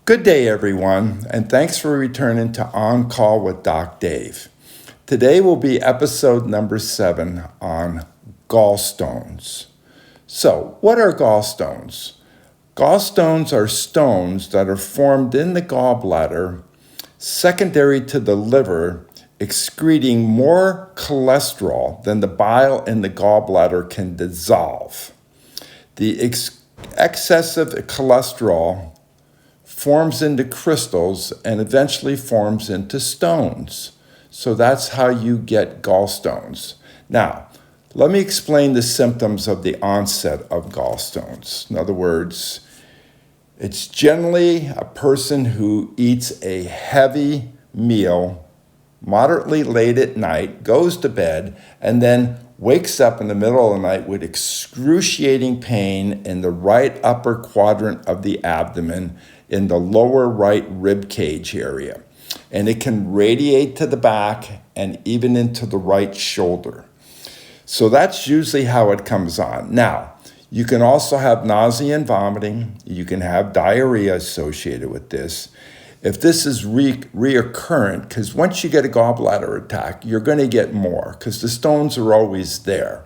Good day, everyone, and thanks for returning to On Call with Doc Dave. Today will be episode number 7 on gallstones. So, what are gallstones? Gallstones are stones that are formed in the gallbladder, secondary to the liver, excreting more cholesterol than the bile in the gallbladder can dissolve. The excessive cholesterol forms into crystals and eventually forms into stones. So that's how you get gallstones. Now, let me explain the symptoms of the onset of gallstones. In other words, it's generally a person who eats a heavy meal moderately late at night, goes to bed, and then wakes up in the middle of the night with excruciating pain in the right upper quadrant of the abdomen in the lower right rib cage area. And it can radiate to the back and even into the right shoulder. So that's usually how it comes on. Now, you can also have nausea and vomiting. You can have diarrhea associated with this. If this is reoccurrent, because once you get a gallbladder attack, you're going to get more because the stones are always there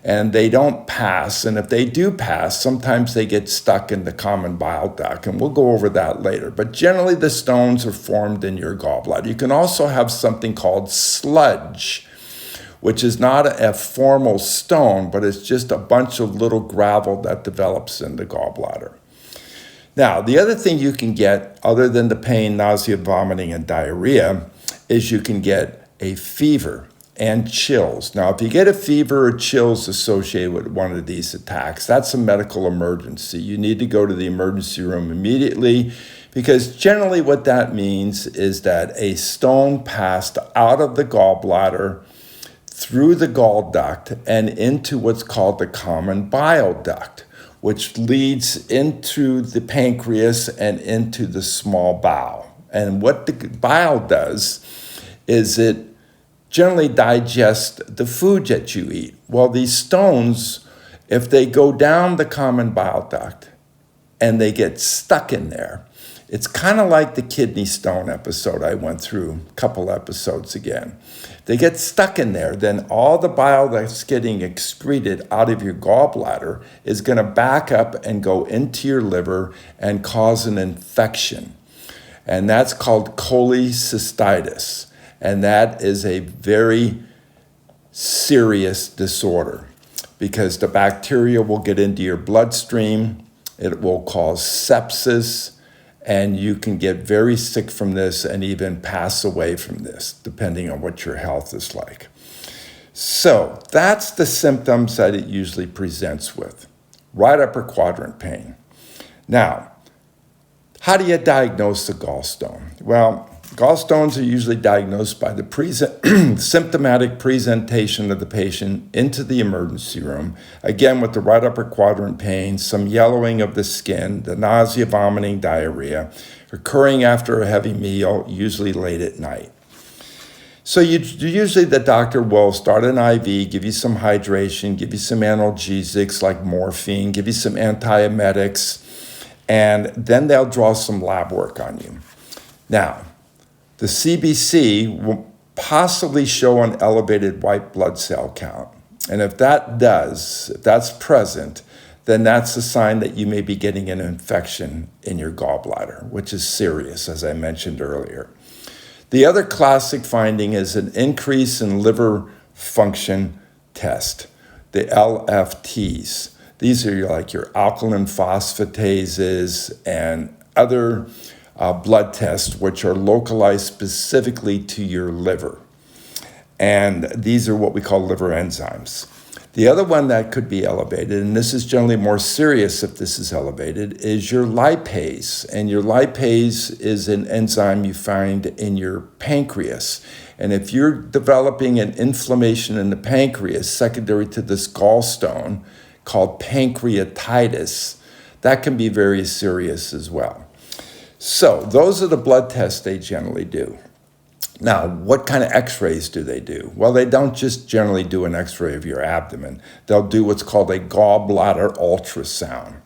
and they don't pass. And if they do pass, sometimes they get stuck in the common bile duct, and we'll go over that later. But generally, the stones are formed in your gallbladder. You can also have something called sludge, which is not a formal stone, but it's just a bunch of little gravel that develops in the gallbladder. Now, the other thing you can get, other than the pain, nausea, vomiting, and diarrhea, is you can get a fever and chills. Now, if you get a fever or chills associated with one of these attacks, that's a medical emergency. You need to go to the emergency room immediately, because generally what that means is that a stone passed out of the gallbladder, through the gall duct, and into what's called the common bile duct, which leads into the pancreas and into the small bowel. And what the bile does is it generally digests the food that you eat. Well, these stones, if they go down the common bile duct and they get stuck in there, it's kind of like the kidney stone episode I went through a couple episodes again. They get stuck in there, then all the bile that's getting excreted out of your gallbladder is going to back up and go into your liver and cause an infection. And that's called cholecystitis. And that is a very serious disorder because the bacteria will get into your bloodstream. It will cause sepsis. And you can get very sick from this and even pass away from this, depending on what your health is like. So that's the symptoms that it usually presents with. Right upper quadrant pain. Now, how do you diagnose a gallstone? Well, gallstones are usually diagnosed by the symptomatic presentation of the patient into the emergency room, again with the right upper quadrant pain, some yellowing of the skin, the nausea, vomiting, diarrhea, occurring after a heavy meal, usually late at night. So usually the doctor will start an IV, give you some hydration, give you some analgesics like morphine, give you some antiemetics, and then they'll draw some lab work on you. Now, the CBC will possibly show an elevated white blood cell count. And if that's present, then that's a sign that you may be getting an infection in your gallbladder, which is serious, as I mentioned earlier. The other classic finding is an increase in liver function test, the LFTs. These are like your alkaline phosphatases and other blood tests, which are localized specifically to your liver. And these are what we call liver enzymes. The other one that could be elevated, and this is generally more serious if this is elevated, is your lipase. And your lipase is an enzyme you find in your pancreas. And if you're developing an inflammation in the pancreas secondary to this gallstone called pancreatitis, that can be very serious as well. So those are the blood tests they generally do. Now, what kind of x-rays do they do? Well, they don't just generally do an x-ray of your abdomen. They'll do what's called a gallbladder ultrasound.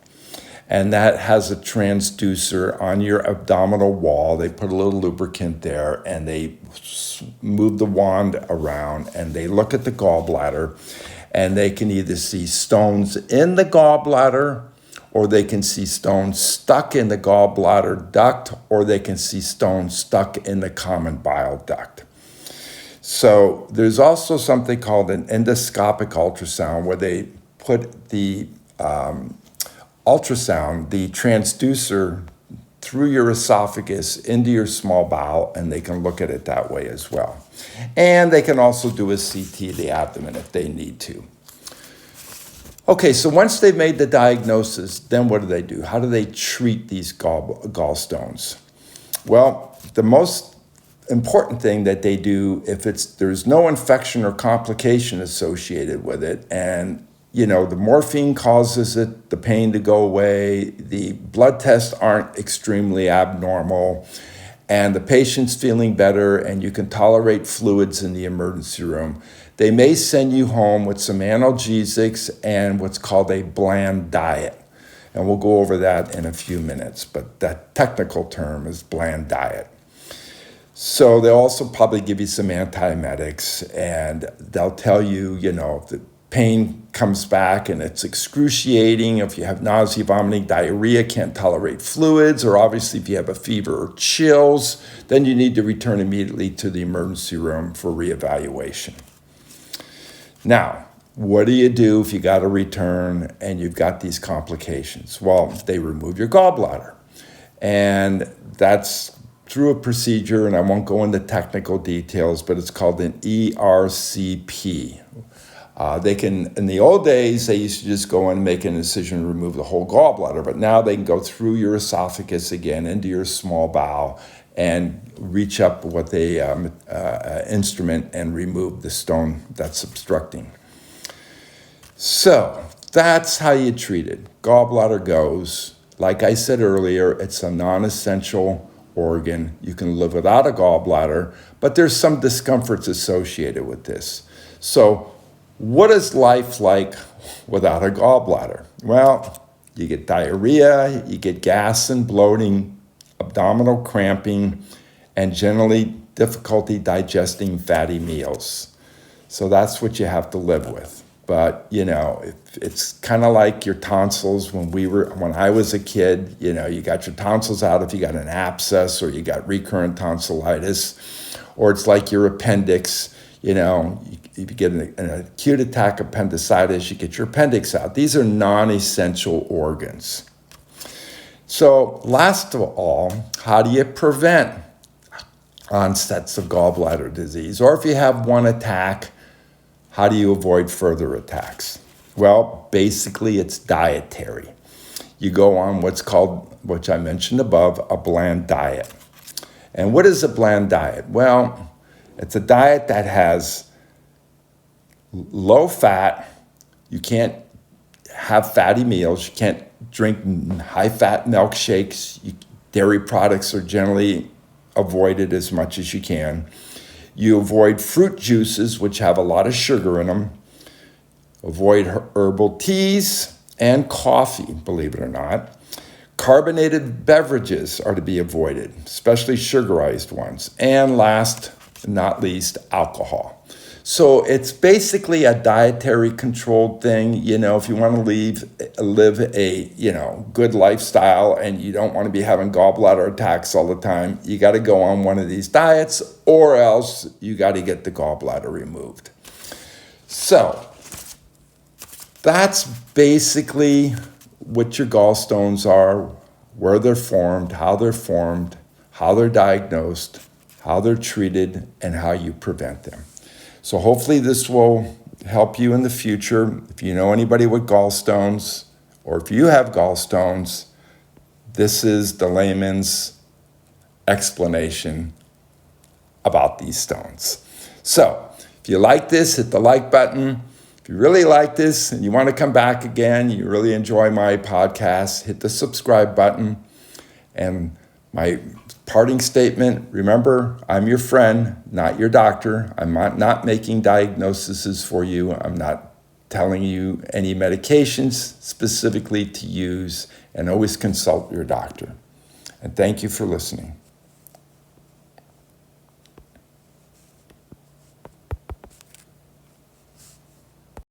and that has a transducer on your abdominal wall. They put a little lubricant there, and they move the wand around, and they look at the gallbladder, and they can either see stones in the gallbladder, or they can see stones stuck in the gallbladder duct, or they can see stones stuck in the common bile duct. So there's also something called an endoscopic ultrasound, where they put the ultrasound, the transducer, through your esophagus into your small bowel, and they can look at it that way as well. And they can also do a CT of the abdomen if they need to. Okay, so once they've made the diagnosis, then what do? How do they treat these gallstones? Well, the most important thing that they do, if there's no infection or complication associated with it, and the morphine causes it, the pain to go away, the blood tests aren't extremely abnormal, and the patient's feeling better, and you can tolerate fluids in the emergency room, they may send you home with some analgesics and what's called a bland diet. And we'll go over that in a few minutes, but that technical term is bland diet. So they'll also probably give you some antiemetics, and they'll tell you, if the pain comes back and it's excruciating, if you have nausea, vomiting, diarrhea, can't tolerate fluids, or obviously if you have a fever or chills, then you need to return immediately to the emergency room for reevaluation. Now, what do you do if you got to return and you've got these complications? Well, they remove your gallbladder, and that's through a procedure, and I won't go into technical details, but it's called an ERCP. They can, in the old days, they used to just go in and make an incision and remove the whole gallbladder, but now they can go through your esophagus again into your small bowel and reach up with a instrument and remove the stone that's obstructing. So that's how you treat it. Gallbladder goes. Like I said earlier, it's a non-essential organ. You can live without a gallbladder, but there's some discomforts associated with this. So what is life like without a gallbladder? Well, you get diarrhea, you get gas and bloating, abdominal cramping, and generally difficulty digesting fatty meals. So that's what you have to live with. But, it's kind of like your tonsils when I was a kid, you got your tonsils out if you got an abscess or you got recurrent tonsillitis, or it's like your appendix, if you get an acute attack appendicitis, you get your appendix out. These are non-essential organs. So last of all, how do you prevent onsets of gallbladder disease? Or if you have one attack, how do you avoid further attacks? Well, basically it's dietary. You go on what's called, which I mentioned above, a bland diet. And what is a bland diet? Well, it's a diet that has low fat. You can't have fatty meals. You can't drink high-fat milkshakes. Dairy products are generally avoided as much as you can. You avoid fruit juices, which have a lot of sugar in them. Avoid herbal teas and coffee, believe it or not. Carbonated beverages are to be avoided, especially sugarized ones. And last but not least, alcohol. So it's basically a dietary controlled thing. If you want to live a good lifestyle and you don't want to be having gallbladder attacks all the time, you got to go on one of these diets, or else you got to get the gallbladder removed. So that's basically what your gallstones are, where they're formed, how they're diagnosed, how they're treated, and how you prevent them. So hopefully this will help you in the future. If you know anybody with gallstones, or if you have gallstones, this is the layman's explanation about these stones. So if you like this, hit the like button. If you really like this and you want to come back again, you really enjoy my podcast, hit the subscribe button. And my parting statement, remember, I'm your friend, not your doctor. I'm not making diagnoses for you. I'm not telling you any medications specifically to use, and always consult your doctor. And thank you for listening.